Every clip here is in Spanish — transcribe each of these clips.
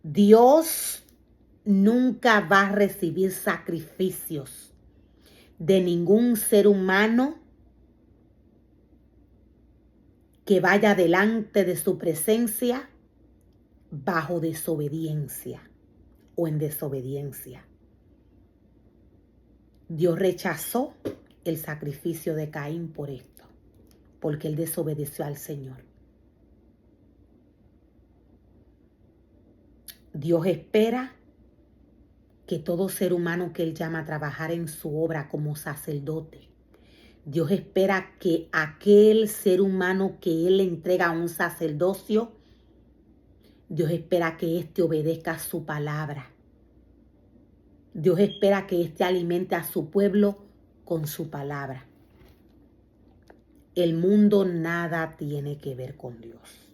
Dios nunca va a recibir sacrificios de ningún ser humano que vaya delante de su presencia bajo desobediencia o en desobediencia. Dios rechazó el sacrificio de Caín por esto, porque él desobedeció al Señor. Dios espera que todo ser humano que Él llama a trabajar en su obra como sacerdote, Dios espera que aquel ser humano que Él le entrega a un sacerdocio, Dios espera que éste obedezca a su palabra. Dios espera que éste alimente a su pueblo con su palabra. El mundo nada tiene que ver con Dios.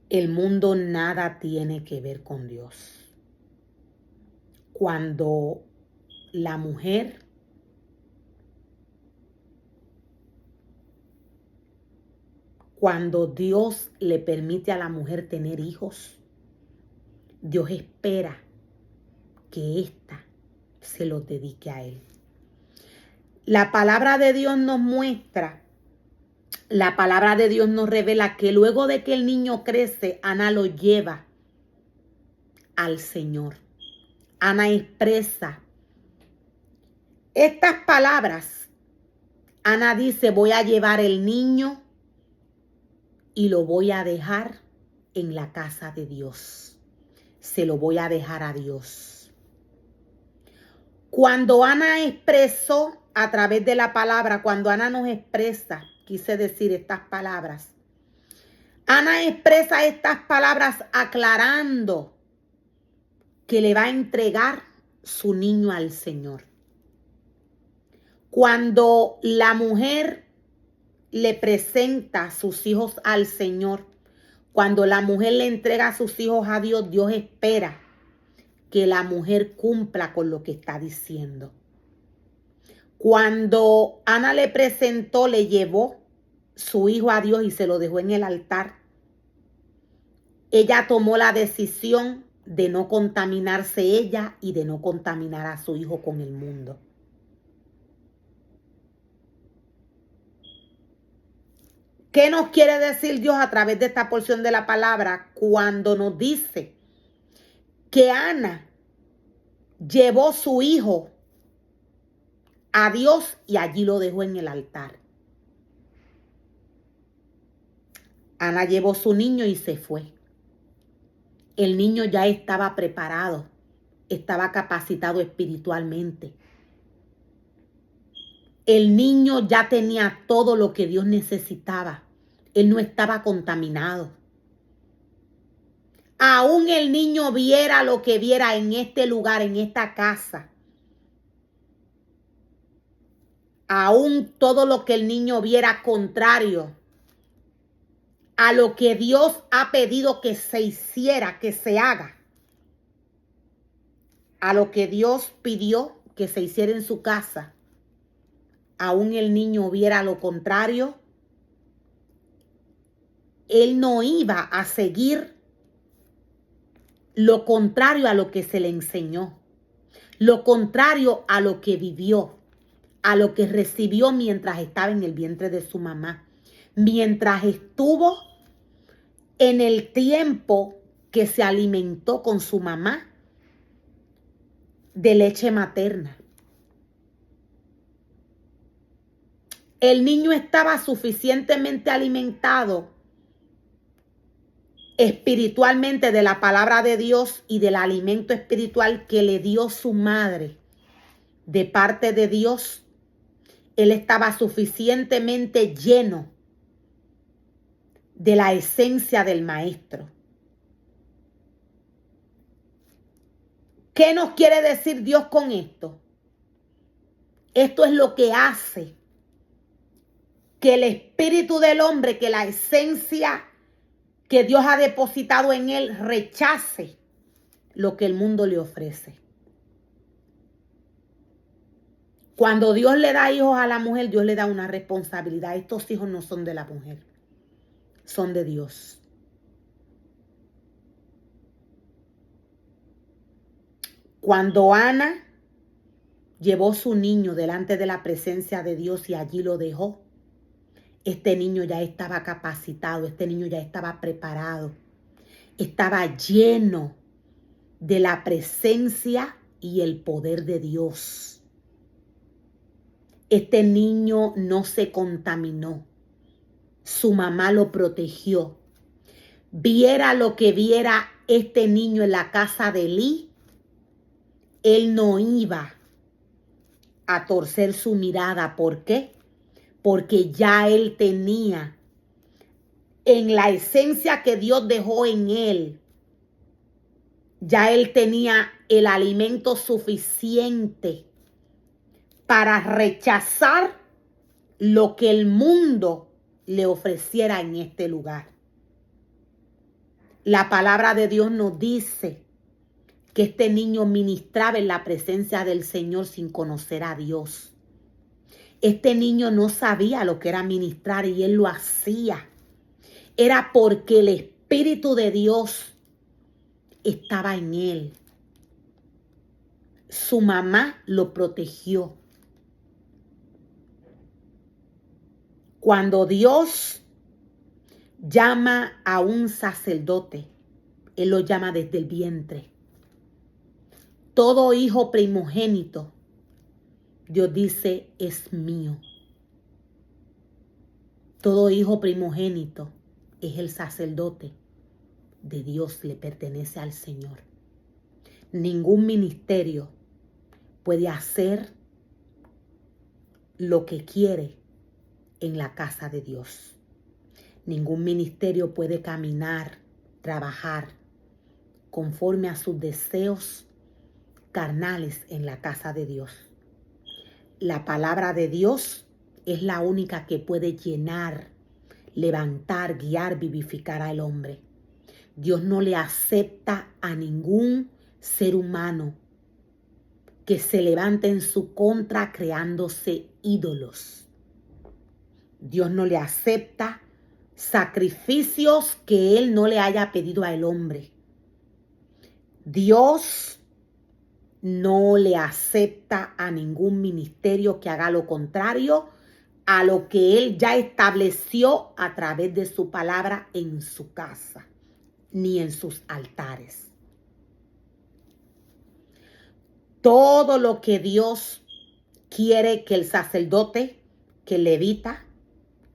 El mundo nada tiene que ver con Dios. Cuando la mujer Cuando Dios le permite a la mujer tener hijos, Dios espera que ésta se los dedique a Él. La palabra de Dios nos muestra, la palabra de Dios nos revela que luego de que el niño crece, Ana lo lleva al Señor. Ana expresa estas palabras. Ana dice, voy a llevar el niño y lo voy a dejar en la casa de Dios. Se lo voy a dejar a Dios. Cuando Ana expresó a través de la palabra, cuando Ana nos expresa, quise decir estas palabras. Ana expresa estas palabras aclarando que le va a entregar su niño al Señor. Cuando la mujer le presenta a sus hijos al Señor, cuando la mujer le entrega a sus hijos a Dios, Dios espera que la mujer cumpla con lo que está diciendo. Cuando Ana le presentó, le llevó su hijo a Dios y se lo dejó en el altar, ella tomó la decisión de no contaminarse ella y de no contaminar a su hijo con el mundo. ¿Qué nos quiere decir Dios a través de esta porción de la palabra cuando nos dice que Ana llevó su hijo a Dios y allí lo dejó en el altar? Ana llevó su niño y se fue. El niño ya estaba preparado, estaba capacitado espiritualmente. El niño ya tenía todo lo que Dios necesitaba. Él no estaba contaminado. Aún el niño viera lo que viera en este lugar, en esta casa. Aún todo lo que el niño viera contrario a lo que Dios ha pedido que se hiciera, que se haga. A lo que Dios pidió que se hiciera en su casa. Aún el niño viera lo contrario. Él no iba a seguir lo contrario a lo que se le enseñó, lo contrario a lo que vivió, a lo que recibió mientras estaba en el vientre de su mamá, mientras estuvo en el tiempo que se alimentó con su mamá de leche materna. El niño estaba suficientemente alimentado espiritualmente de la palabra de Dios y del alimento espiritual que le dio su madre de parte de Dios. Él estaba suficientemente lleno de la esencia del maestro. ¿Qué nos quiere decir Dios con esto? Esto es lo que hace que el espíritu del hombre, que la esencia que Dios ha depositado en él, rechace lo que el mundo le ofrece. Cuando Dios le da hijos a la mujer, Dios le da una responsabilidad. Estos hijos no son de la mujer, son de Dios. Cuando Ana llevó su niño delante de la presencia de Dios y allí lo dejó, este niño ya estaba capacitado, este niño ya estaba preparado, estaba lleno de la presencia y el poder de Dios. Este niño no se contaminó, su mamá lo protegió. Viera lo que viera este niño en la casa de Elí, él no iba a torcer su mirada. ¿Por qué? Porque ya él tenía en la esencia que Dios dejó en él, ya él tenía el alimento suficiente para rechazar lo que el mundo le ofreciera en este lugar. La palabra de Dios nos dice que este niño ministraba en la presencia del Señor sin conocer a Dios. Este niño no sabía lo que era ministrar y él lo hacía. Era porque el Espíritu de Dios estaba en él. Su mamá lo protegió. Cuando Dios llama a un sacerdote, Él lo llama desde el vientre. Todo hijo primogénito, Dios dice, es mío. Todo hijo primogénito es el sacerdote de Dios, le pertenece al Señor. Ningún ministerio puede hacer lo que quiere en la casa de Dios. Ningún ministerio puede caminar, trabajar conforme a sus deseos carnales en la casa de Dios. La palabra de Dios es la única que puede llenar, levantar, guiar, vivificar al hombre. Dios no le acepta a ningún ser humano que se levante en su contra creándose ídolos. Dios no le acepta sacrificios que Él no le haya pedido al hombre. Dios no le acepta a ningún ministerio que haga lo contrario a lo que Él ya estableció a través de su palabra en su casa, ni en sus altares. Todo lo que Dios quiere que el sacerdote, que el levita,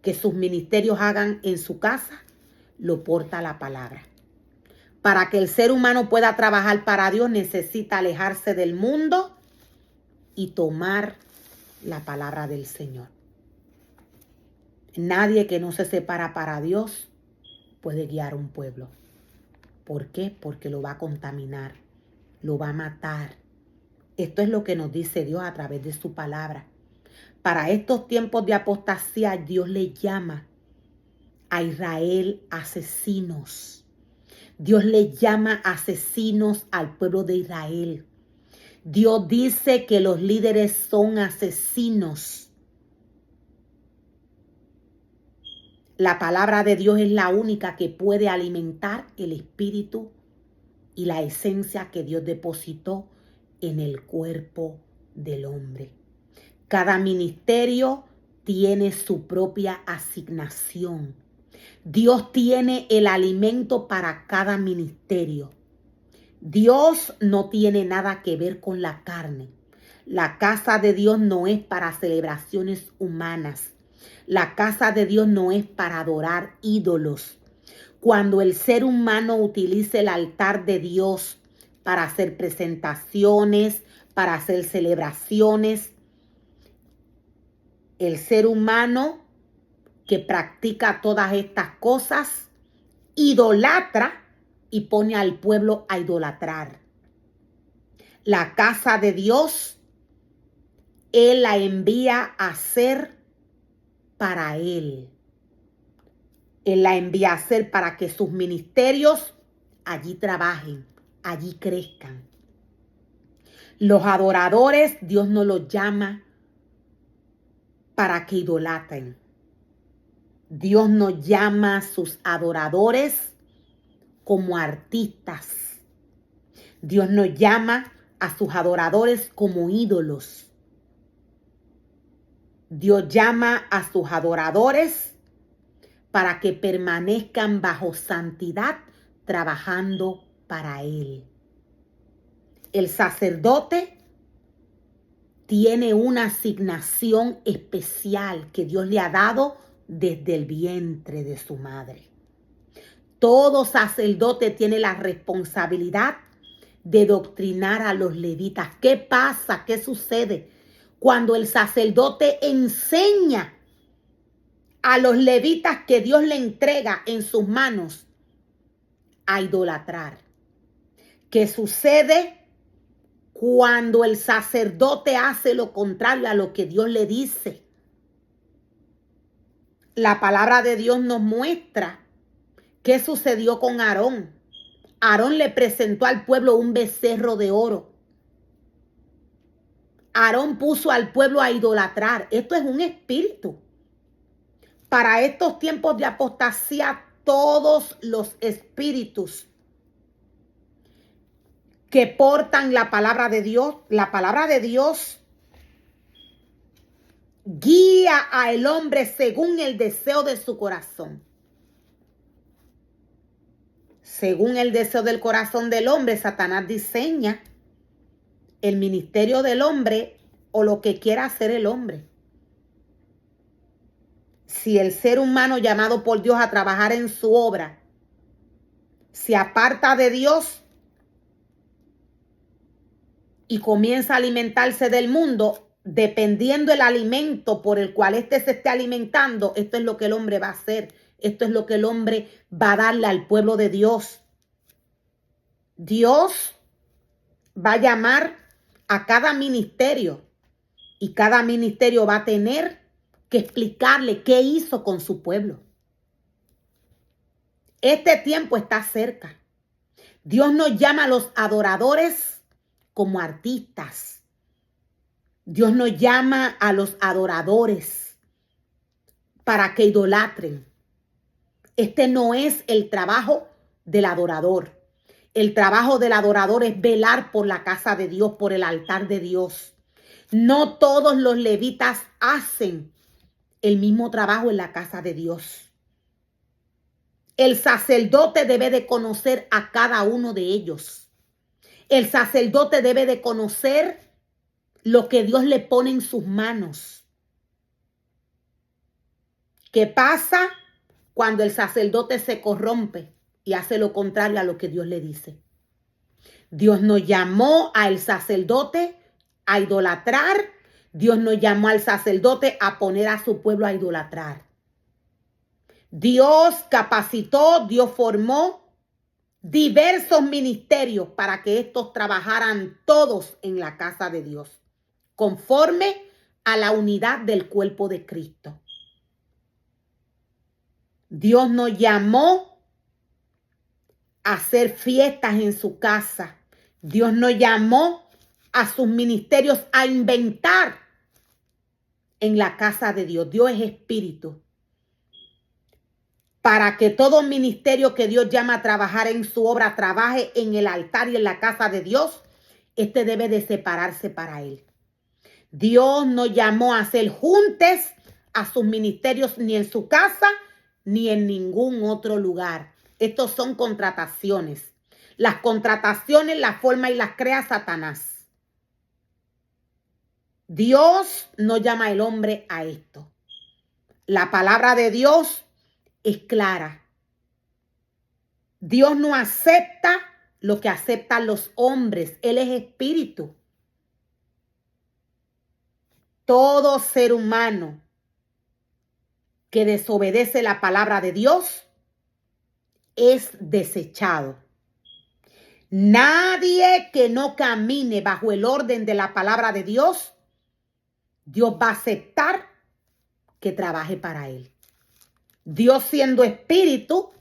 que sus ministerios hagan en su casa, lo porta la palabra. Para que el ser humano pueda trabajar para Dios, necesita alejarse del mundo y tomar la palabra del Señor. Nadie que no se separa para Dios puede guiar un pueblo. ¿Por qué? Porque lo va a contaminar, lo va a matar. Esto es lo que nos dice Dios a través de su palabra. Para estos tiempos de apostasía, Dios le llama a Israel asesinos. Dios le llama asesinos al pueblo de Israel. Dios dice que los líderes son asesinos. La palabra de Dios es la única que puede alimentar el espíritu y la esencia que Dios depositó en el cuerpo del hombre. Cada ministerio tiene su propia asignación. Dios tiene el alimento para cada ministerio. Dios no tiene nada que ver con la carne. La casa de Dios no es para celebraciones humanas. La casa de Dios no es para adorar ídolos. Cuando el ser humano utiliza el altar de Dios para hacer presentaciones, para hacer celebraciones, el ser humano que practica todas estas cosas idolatra y pone al pueblo a idolatrar. La casa de Dios, Él la envía a ser para Él. Él la envía a ser para que sus ministerios allí trabajen, allí crezcan. Los adoradores, Dios no los llama para que idolatren. Dios nos llama a sus adoradores como artistas. Dios nos llama a sus adoradores como ídolos. Dios llama a sus adoradores para que permanezcan bajo santidad, trabajando para Él. El sacerdote tiene una asignación especial que Dios le ha dado desde el vientre de su madre. Todo sacerdote tiene la responsabilidad de doctrinar a los levitas. ¿Qué pasa? ¿Qué sucede cuando el sacerdote enseña a los levitas que Dios le entrega en sus manos a idolatrar? ¿Qué sucede cuando el sacerdote hace lo contrario a lo que Dios le dice? La palabra de Dios nos muestra qué sucedió con Aarón. Aarón le presentó al pueblo un becerro de oro. Aarón puso al pueblo a idolatrar. Esto es un espíritu. Para estos tiempos de apostasía, todos los espíritus que portan la palabra de Dios guía al hombre según el deseo de su corazón. Según el deseo del corazón del hombre, Satanás diseña el ministerio del hombre o lo que quiera hacer el hombre. Si el ser humano llamado por Dios a trabajar en su obra se aparta de Dios y comienza a alimentarse del mundo, dependiendo del alimento por el cual éste se esté alimentando, esto es lo que el hombre va a hacer. Esto es lo que el hombre va a darle al pueblo de Dios. Dios va a llamar a cada ministerio y cada ministerio va a tener que explicarle qué hizo con su pueblo. Este tiempo está cerca. Dios nos llama a los adoradores como artistas. Dios nos llama a los adoradores para que idolatren. Este no es el trabajo del adorador. El trabajo del adorador es velar por la casa de Dios, por el altar de Dios. No todos los levitas hacen el mismo trabajo en la casa de Dios. El sacerdote debe de conocer a cada uno de ellos. El sacerdote debe de conocer lo que Dios le pone en sus manos. ¿Qué pasa cuando el sacerdote se corrompe y hace lo contrario a lo que Dios le dice? Dios nos llamó al sacerdote a idolatrar. Dios nos llamó al sacerdote a poner a su pueblo a idolatrar. Dios capacitó, Dios formó diversos ministerios para que estos trabajaran todos en la casa de Dios, conforme a la unidad del cuerpo de Cristo. Dios nos llamó a hacer fiestas en su casa. Dios nos llamó a sus ministerios a inventar en la casa de Dios. Dios es espíritu. Para que todo ministerio que Dios llama a trabajar en su obra trabaje en el altar y en la casa de Dios, este debe de separarse para él. Dios no llamó a hacer juntes a sus ministerios ni en su casa ni en ningún otro lugar. Estos son contrataciones. Las contrataciones las forma y las crea Satanás. Dios no llama al hombre a esto. La palabra de Dios es clara. Dios no acepta lo que aceptan los hombres. Él es espíritu. Todo ser humano que desobedece la palabra de Dios es desechado. Nadie que no camine bajo el orden de la palabra de Dios, Dios va a aceptar que trabaje para él. Dios siendo espíritu,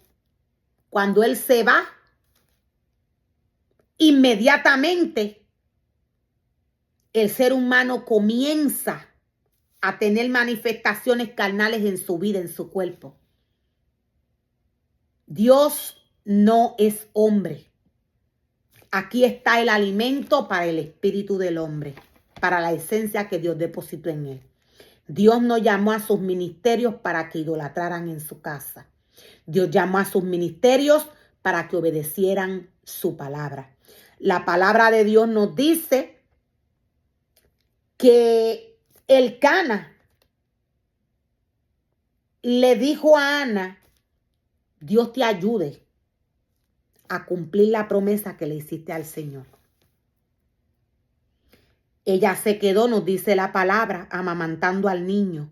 cuando él se va, inmediatamente el ser humano comienza a tener manifestaciones carnales en su vida, en su cuerpo. Dios no es hombre. Aquí está el alimento para el espíritu del hombre, para la esencia que Dios depositó en él. Dios no llamó a sus ministerios para que idolatraran en su casa. Dios llamó a sus ministerios para que obedecieran su palabra. La palabra de Dios nos dice que Elcana le dijo a Ana, Dios te ayude a cumplir la promesa que le hiciste al Señor. Ella se quedó, nos dice la palabra, amamantando al niño